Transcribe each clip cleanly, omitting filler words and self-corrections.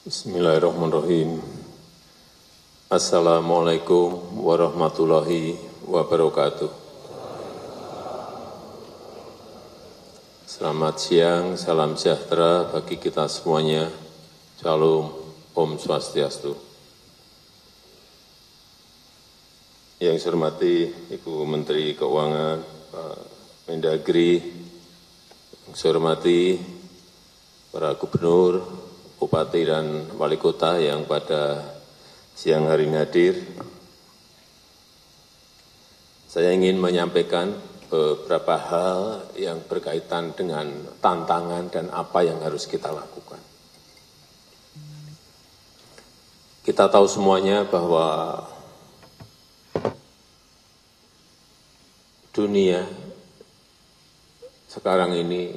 Bismillahirrahmanirrahim. Assalamualaikum warahmatullahi wabarakatuh. Selamat siang, salam sejahtera bagi kita semuanya. Shalom, Om Swastiastu. Yang saya hormati Ibu Menteri Keuangan, Pak Mendagri, yang saya hormati para gubernur, bupati dan wali kota yang pada siang hari ini hadir. Saya ingin menyampaikan beberapa hal yang berkaitan dengan tantangan dan apa yang harus kita lakukan. Kita tahu semuanya bahwa dunia sekarang ini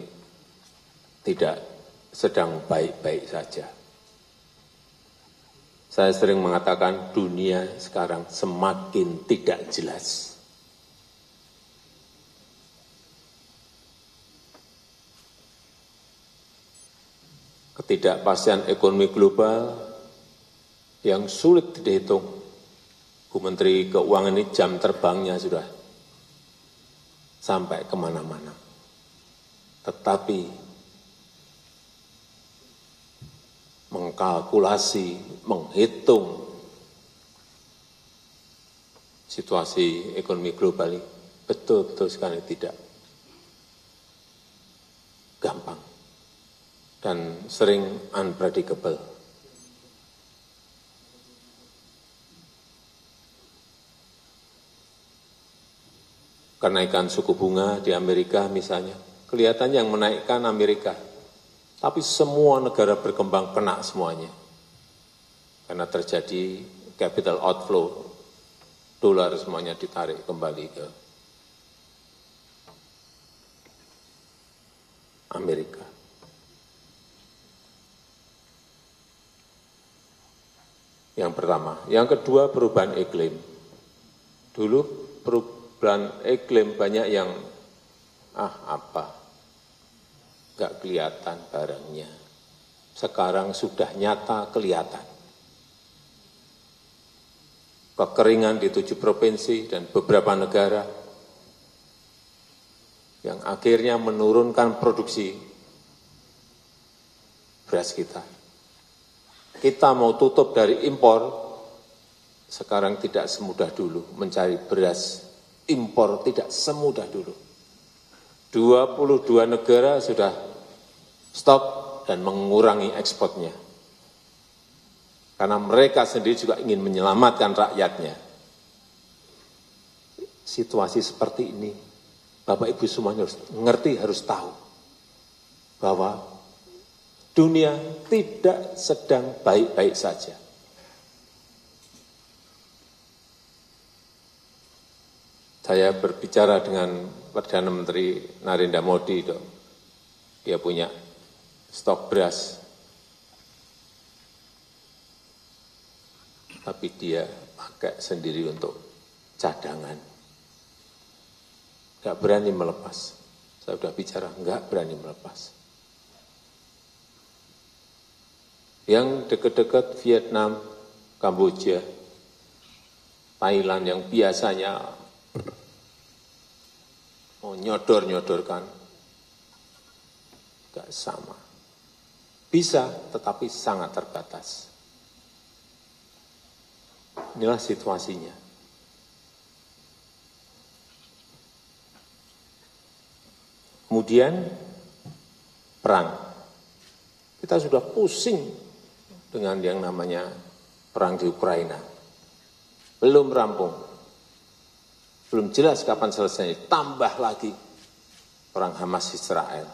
tidak sedang baik-baik saja. Saya sering mengatakan dunia sekarang semakin tidak jelas. Ketidakpastian ekonomi global yang sulit dihitung. Bu Menteri Keuangan ini jam terbangnya sudah sampai kemana-mana. Tetapi mengkalkulasi, menghitung situasi ekonomi global ini betul-betul sekali tidak gampang dan sering unpredictable. Kenaikan suku bunga di Amerika misalnya, kelihatannya yang menaikkan Amerika. Tapi semua negara berkembang kena semuanya. Karena terjadi capital outflow, dolar semuanya ditarik kembali ke Amerika. Yang pertama. Yang kedua, perubahan iklim. Dulu perubahan iklim banyak yang, apa, nggak kelihatan barangnya. Sekarang sudah nyata kelihatan. Kekeringan di 7 provinsi dan beberapa negara yang akhirnya menurunkan produksi beras kita. Kita mau tutup dari impor, sekarang tidak semudah dulu mencari beras impor, tidak semudah dulu. 22 negara sudah stop dan mengurangi ekspornya. Karena mereka sendiri juga ingin menyelamatkan rakyatnya. Situasi seperti ini, Bapak Ibu semuanya harus ngerti, harus tahu bahwa dunia tidak sedang baik-baik saja. Saya berbicara dengan Perdana Menteri Narendra Modi, dia punya stok beras, tapi dia pakai sendiri untuk cadangan. Enggak berani melepas. Saya sudah bicara, enggak berani melepas. Yang dekat-dekat Vietnam, Kamboja, Thailand yang biasanya mau nyodor-nyodorkan, enggak sama. Bisa, tetapi sangat terbatas. Inilah situasinya. Kemudian, perang. Kita sudah pusing dengan yang namanya perang di Ukraina. Belum rampung. Belum jelas kapan selesai, tambah lagi perang Hamas Israel.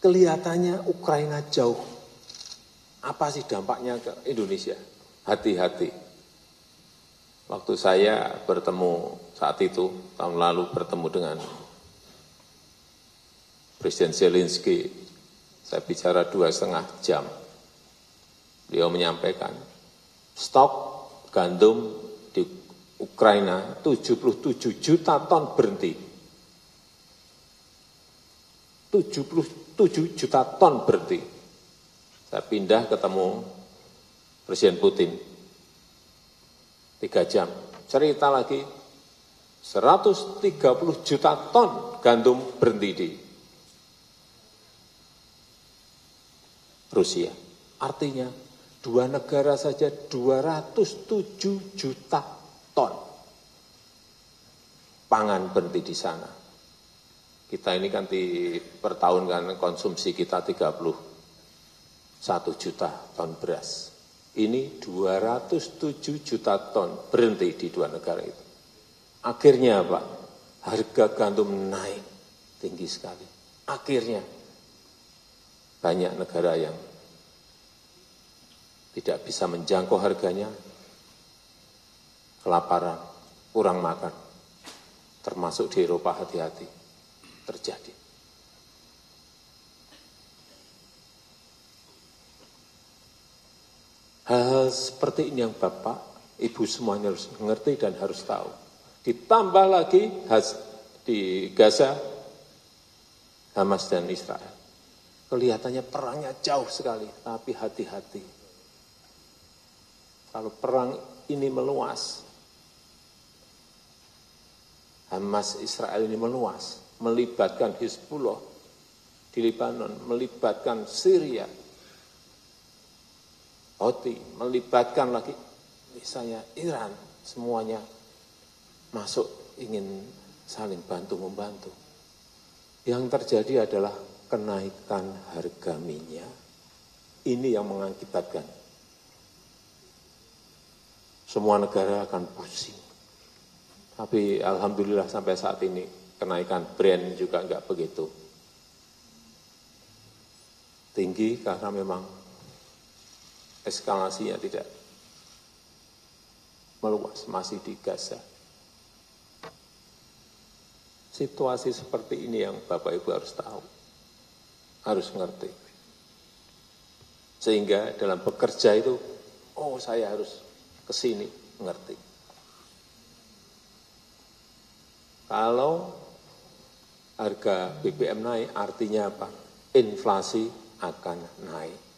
Kelihatannya Ukraina jauh. Apa sih dampaknya ke Indonesia? Hati-hati. Waktu saya bertemu saat itu, tahun lalu bertemu dengan Presiden Zelensky, saya bicara 2,5 jam. Beliau menyampaikan, stok gandum di Ukraina 77 juta ton berhenti. 77 juta ton berhenti. Saya pindah ketemu Presiden Putin. 3 jam. Cerita lagi, 130 juta ton gandum berhenti di Rusia. Artinya, 2 negara saja 207 juta ton pangan berhenti di sana. Kita ini kan per tahun kan konsumsi kita 31 juta ton beras. Ini 207 juta ton berhenti di 2 negara itu. Akhirnya apa? Harga gandum naik tinggi sekali. Akhirnya banyak negara yang tidak bisa menjangkau harganya, kelaparan, kurang makan. Termasuk di Eropa, hati-hati terjadi. Hal seperti ini yang Bapak, Ibu semuanya harus mengerti dan harus tahu. Ditambah lagi di Gaza, Hamas dan Israel. Kelihatannya perangnya jauh sekali, tapi hati-hati. Kalau perang ini meluas, Hamas Israel ini meluas, melibatkan Hizbullah di Lebanon, melibatkan Syria, Houthi, melibatkan lagi misalnya Iran, semuanya masuk ingin saling bantu-membantu. Yang terjadi adalah kenaikan harga minyak. Ini yang mengakibatkan semua negara akan pusing. Tapi alhamdulillah sampai saat ini kenaikan Brent juga enggak begitu tinggi karena memang eskalasinya tidak meluas, masih di Gaza. Situasi seperti ini yang Bapak Ibu harus tahu, harus ngerti. Sehingga dalam bekerja itu, oh saya harus ke sini, ngerti. Kalau harga BBM naik, artinya apa? Inflasi akan naik.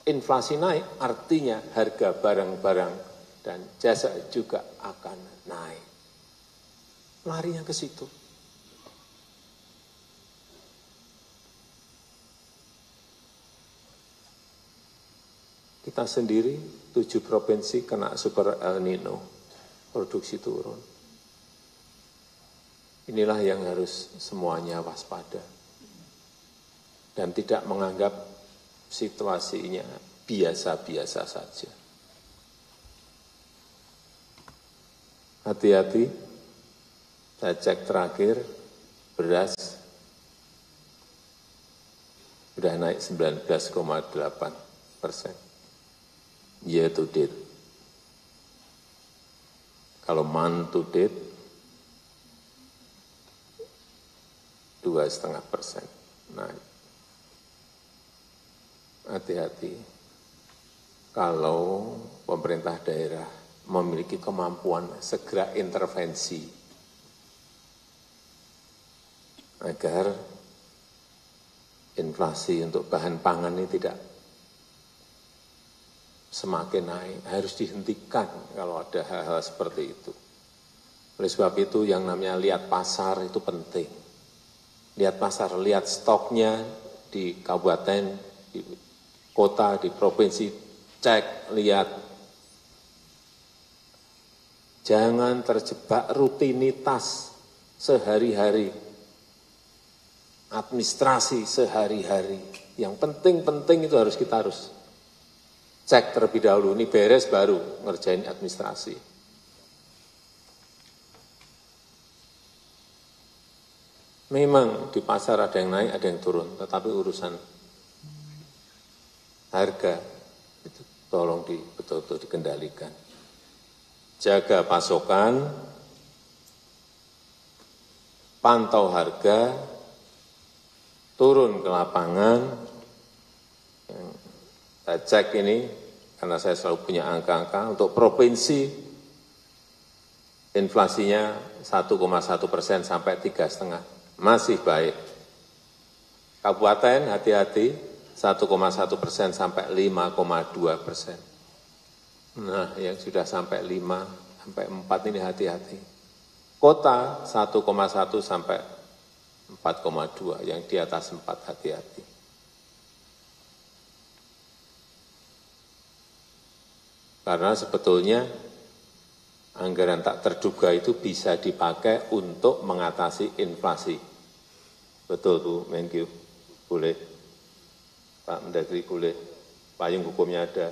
Inflasi naik, artinya harga barang-barang dan jasa juga akan naik. Larinya ke situ. Kita sendiri, 7 provinsi kena super El Nino, produksi turun. Inilah yang harus semuanya waspada. Dan tidak menganggap situasinya biasa-biasa saja. Hati-hati, saya cek terakhir, beras sudah naik 19,8%. Year to date. Kalau month to date, 2,5% naik. Hati-hati, kalau pemerintah daerah memiliki kemampuan segera intervensi agar inflasi untuk bahan pangan ini tidak semakin naik, harus dihentikan kalau ada hal-hal seperti itu. Oleh sebab itu yang namanya lihat pasar itu penting. Lihat pasar, lihat stoknya di kabupaten, di kota, di provinsi, cek, lihat. Jangan terjebak rutinitas sehari-hari, administrasi sehari-hari. Yang penting-penting itu kita harus cek terlebih dahulu, ini beres baru ngerjain administrasi. Memang di pasar ada yang naik, ada yang turun, tetapi urusan harga itu tolong betul-betul dikendalikan. Jaga pasokan, pantau harga, turun ke lapangan. Saya cek ini, karena saya selalu punya angka-angka, untuk provinsi inflasinya 1,1% sampai 3,5%. Masih baik. Kabupaten hati-hati, 1,1% sampai 5,2%. Nah, yang sudah sampai 5 sampai 4 ini hati-hati. Kota 1,1 sampai 4,2, yang di atas 4 hati-hati. Karena sebetulnya anggaran tak terduga itu bisa dipakai untuk mengatasi inflasi. Betul Bu Menkyu, boleh. Pak Mendagri boleh. Payung hukumnya ada.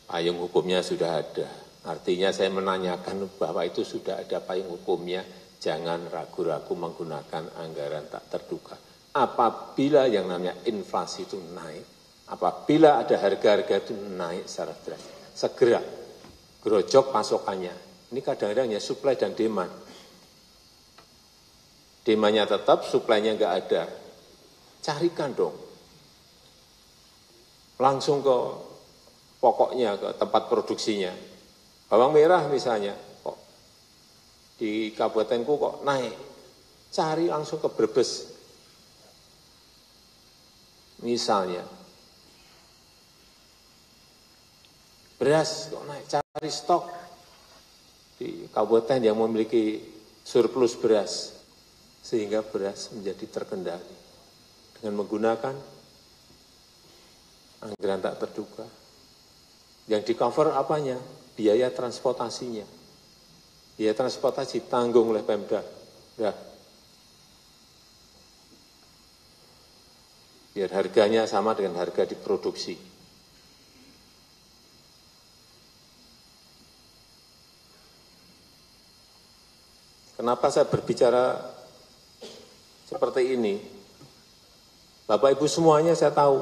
Payung hukumnya sudah ada. Artinya saya menanyakan bahwa itu sudah ada payung hukumnya. Jangan ragu-ragu menggunakan anggaran tak terduga. Apabila yang namanya inflasi itu naik, apabila ada harga-harga itu naik secara drastis, segera gerojok pasokannya. Ini kadang-kadang ya supply dan demand. Demandnya tetap, supply-nya enggak ada. Carikan dong. Langsung ke pokoknya, ke tempat produksinya. Bawang merah misalnya, kok di kabupatenku kok naik. Cari langsung ke Brebes. Misalnya. Beras kok naik, cari stok di kabupaten yang memiliki surplus beras, sehingga beras menjadi terkendali dengan menggunakan anggaran tak terduga. Yang di cover apanya? Biaya transportasinya. Biaya transportasi tanggung oleh Pemda. Ya. Biar harganya sama dengan harga diproduksi. Kenapa saya berbicara seperti ini? Bapak Ibu semuanya saya tahu.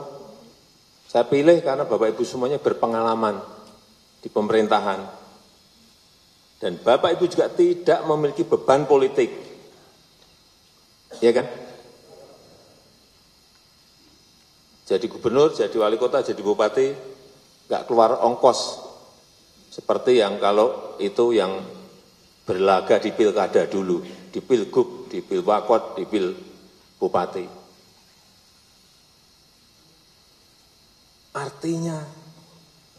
Saya pilih karena Bapak Ibu semuanya berpengalaman di pemerintahan. Dan Bapak Ibu juga tidak memiliki beban politik. Ya kan? Jadi gubernur, jadi wali kota, jadi bupati, nggak keluar ongkos. Seperti yang kalau itu yang berlaga di pilkada dulu, di pilgub, di pilwakot, di pil bupati. Artinya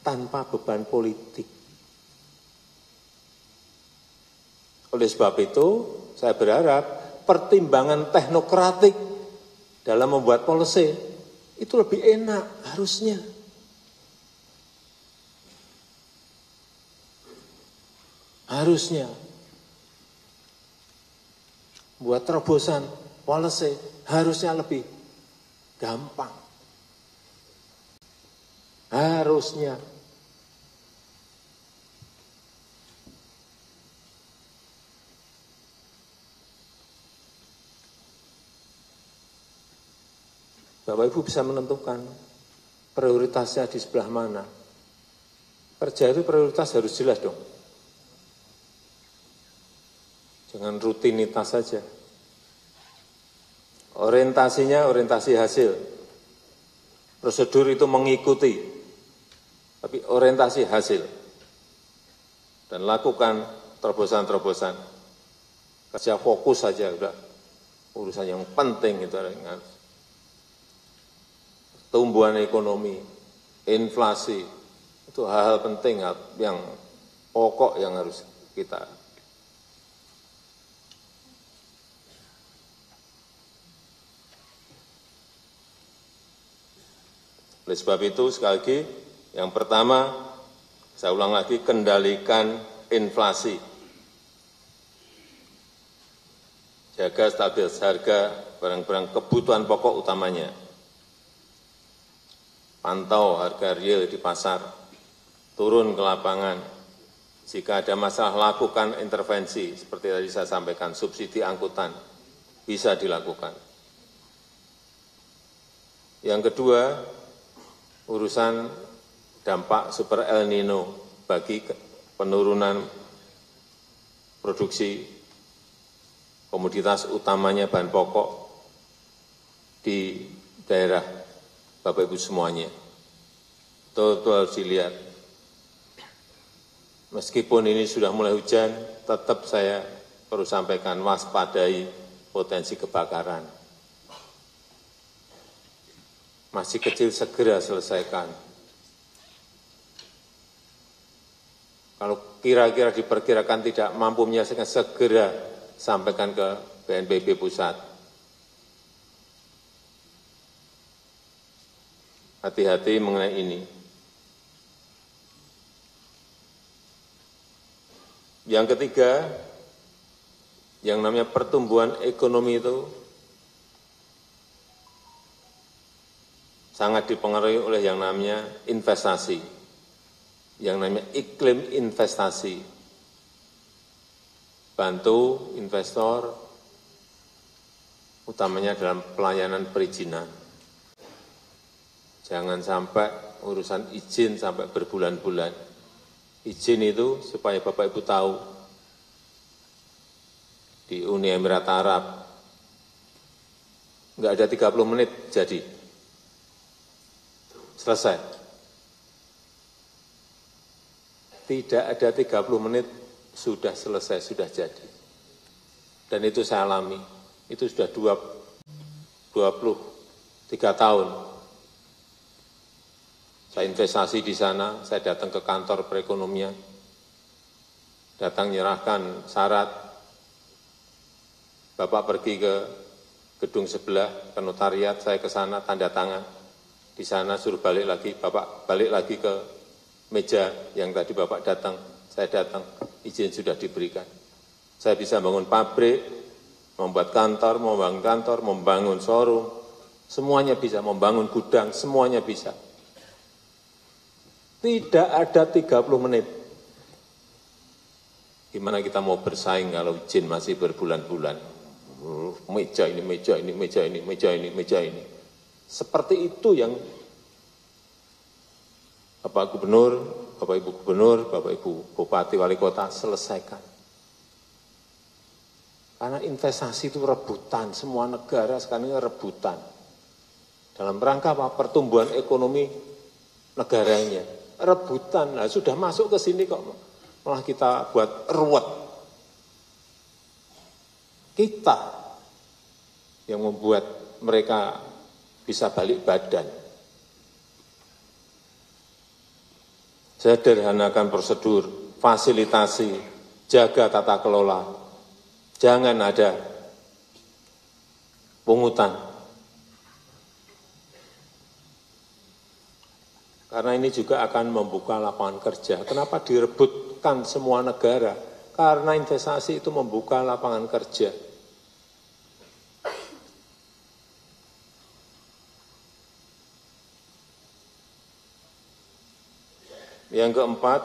tanpa beban politik. Oleh sebab itu, saya berharap pertimbangan teknokratik dalam membuat policy itu lebih enak harusnya. Harusnya. Buat terobosan policy harusnya lebih gampang. Harusnya. Bapak Ibu bisa menentukan prioritasnya di sebelah mana. Kerja itu prioritas harus jelas dong. Jangan rutinitas saja. Orientasinya orientasi hasil. Prosedur itu mengikuti, tapi orientasi hasil. Dan lakukan terobosan-terobosan. Kerja fokus saja udah urusan yang penting itu dengan tumbuhan ekonomi, inflasi, itu hal-hal penting yang pokok yang harus kita. Oleh sebab itu, sekali lagi, yang pertama, saya ulang lagi, kendalikan inflasi. Jaga stabilitas harga barang-barang kebutuhan pokok utamanya. Pantau harga real di pasar, turun ke lapangan. Jika ada masalah, lakukan intervensi, seperti tadi saya sampaikan, subsidi angkutan, bisa dilakukan. Yang kedua, urusan dampak super El Nino bagi penurunan produksi komoditas utamanya bahan pokok di daerah Bapak Ibu semuanya. Betul-betul harus dilihat. Meskipun ini sudah mulai hujan, tetap saya perlu sampaikan waspadai potensi kebakaran. masih kecil segera selesaikan. Kalau kira-kira diperkirakan tidak mampu menyelesaikan, segera sampaikan ke BNPB pusat. Hati-hati mengenai ini. Yang ketiga, yang namanya pertumbuhan ekonomi itu sangat dipengaruhi oleh yang namanya investasi, yang namanya iklim investasi. Bantu investor, utamanya dalam pelayanan perizinan. Jangan sampai urusan izin sampai berbulan-bulan. Izin itu supaya Bapak Ibu tahu, di Uni Emirat Arab, nggak ada 30 menit jadi. Selesai. Tidak ada 30 menit sudah selesai, sudah jadi. Dan itu saya alami. Itu sudah 23 tahun. Saya investasi di sana, saya datang ke kantor perekonomian, datang menyerahkan syarat, Bapak pergi ke gedung sebelah, ke notariat, saya ke sana, tanda tangan. Di sana suruh balik lagi, Bapak balik lagi ke meja yang tadi Bapak datang, saya datang, izin sudah diberikan. Saya bisa bangun pabrik, membuat kantor, membangun showroom, semuanya bisa, membangun gudang, semuanya bisa. Tidak ada 30 menit. Gimana kita mau bersaing kalau izin masih berbulan-bulan? Meja ini, meja ini, meja ini, meja ini, meja ini. Seperti itu yang Bapak Gubernur, Bapak Ibu Gubernur, Bapak Ibu Bupati, Wali Kota selesaikan. Karena investasi itu rebutan, semua negara sekarang ini rebutan. Dalam rangka apa? Pertumbuhan ekonomi negaranya. Rebutan, nah, sudah masuk ke sini kok malah kita buat ruwet. Kita yang membuat mereka bisa balik badan. Sederhanakan prosedur, fasilitasi, jaga tata kelola. Jangan ada pungutan. Karena ini juga akan membuka lapangan kerja. Kenapa direbutkan semua negara? Karena investasi itu membuka lapangan kerja. Yang keempat,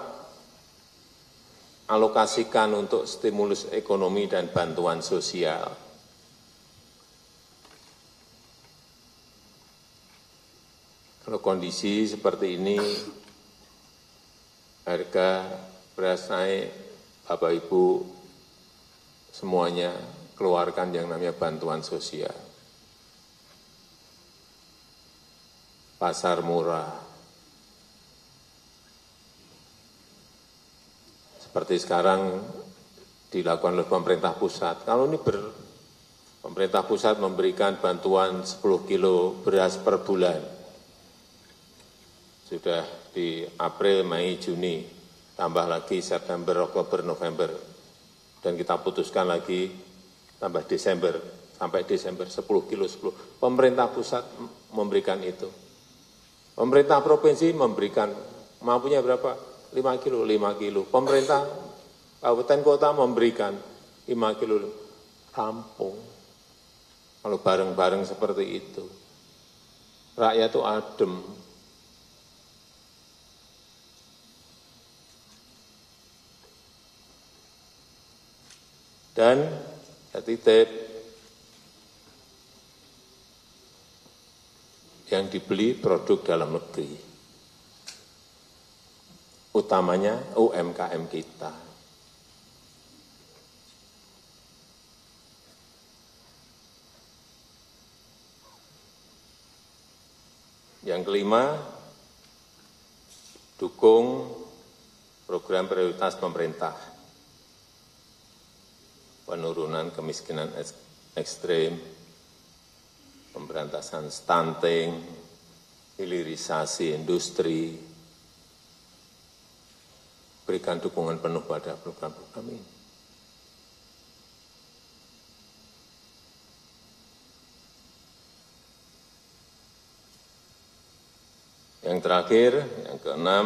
alokasikan untuk stimulus ekonomi dan bantuan sosial. Kalau kondisi seperti ini, harga beras naik, Bapak Ibu semuanya keluarkan yang namanya bantuan sosial. Pasar murah. Seperti sekarang dilakukan oleh pemerintah pusat. Kalau ini pemerintah pusat memberikan bantuan 10 kilo beras per bulan. Sudah di April, Mei, Juni, tambah lagi September, Oktober, November. Dan kita putuskan lagi tambah Desember, sampai Desember 10 kilo 10. Pemerintah pusat memberikan itu. Pemerintah provinsi memberikan, mampunya berapa? 5 kilo, 5 kilo. Pemerintah kabupaten kota memberikan 5 kilo. Rampung. Kalau bareng-bareng seperti itu. Rakyat itu adem. Dan titip yang dibeli produk dalam negeri, utamanya UMKM kita. Yang kelima, dukung program prioritas pemerintah. Penurunan kemiskinan ekstrim, pemberantasan stunting, hilirisasi industri, berikan dukungan penuh pada program-program ini. Yang terakhir, yang keenam,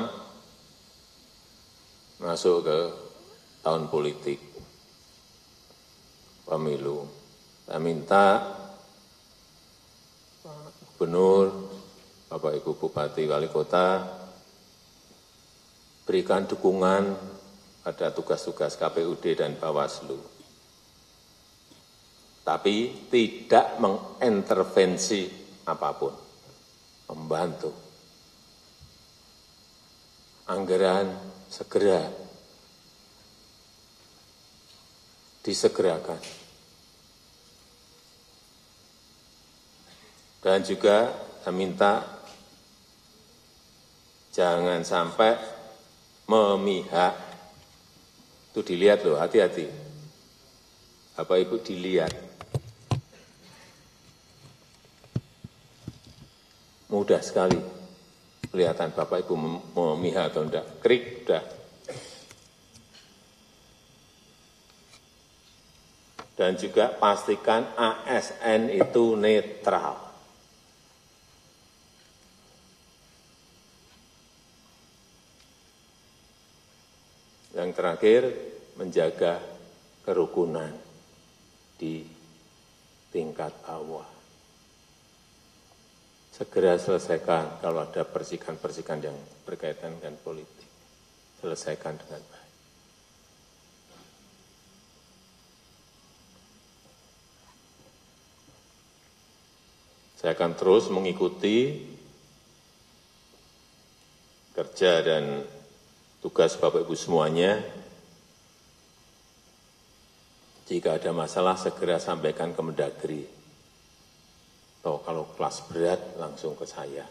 masuk ke tahun politik, pemilu. Saya minta Pak Gubernur, Bapak Ibu Bupati, Wali Kota, berikan dukungan pada tugas-tugas KPUD dan Bawaslu. Tapi tidak mengintervensi apapun, membantu. Anggaran segera disegerakan. Dan juga saya minta jangan sampai memihak. Itu dilihat loh, hati-hati. Bapak Ibu dilihat. Mudah sekali kelihatan Bapak Ibu memihak atau enggak. Krik, udah. Dan juga pastikan ASN itu netral. Yang terakhir, menjaga kerukunan di tingkat bawah. Segera selesaikan kalau ada persikan-persikan yang berkaitan dengan politik. Selesaikan dengan baik. Saya akan terus mengikuti kerja dan tugas Bapak Ibu semuanya. Jika ada masalah segera sampaikan ke Mendagri. Atau kalau kelas berat langsung ke saya.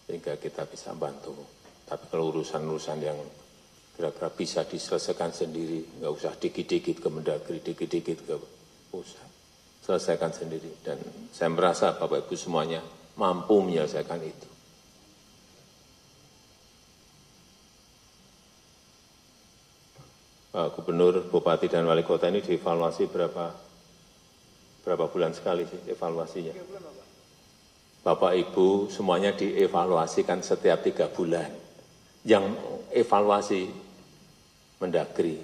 Sehingga kita bisa bantu. Tapi kalau urusan-urusan yang kira-kira bisa diselesaikan sendiri, nggak usah dikit-dikit ke Mendagri, dikit-dikit ke pusat. Selesaikan sendiri. Dan saya merasa Bapak Ibu semuanya mampu menyelesaikan itu. Pak Gubernur, Bupati, dan Wali Kota ini dievaluasi berapa bulan sekali sih evaluasinya? Bapak Ibu semuanya dievaluasikan setiap 3 bulan. Yang evaluasi Mendagri,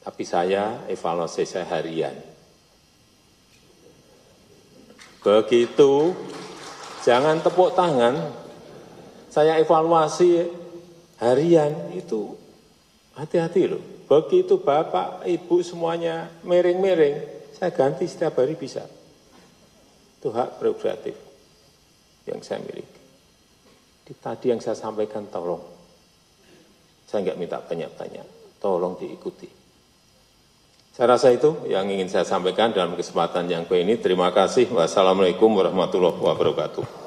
tapi saya evaluasi saya harian. Begitu, jangan tepuk tangan, saya evaluasi harian, itu hati-hati loh. Begitu Bapak, Ibu semuanya miring-miring, saya ganti setiap hari bisa. Itu hak prerogatif yang saya miliki. Tadi yang saya sampaikan tolong. Saya enggak minta banyak-banyak, tolong diikuti. Saya rasa itu yang ingin saya sampaikan dalam kesempatan yang ini. Terima kasih. Wassalamualaikum warahmatullahi wabarakatuh.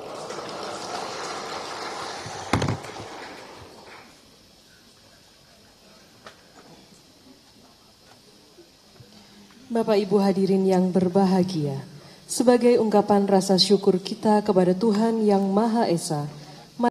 Bapak Ibu hadirin yang berbahagia, sebagai ungkapan rasa syukur kita kepada Tuhan Yang Maha Esa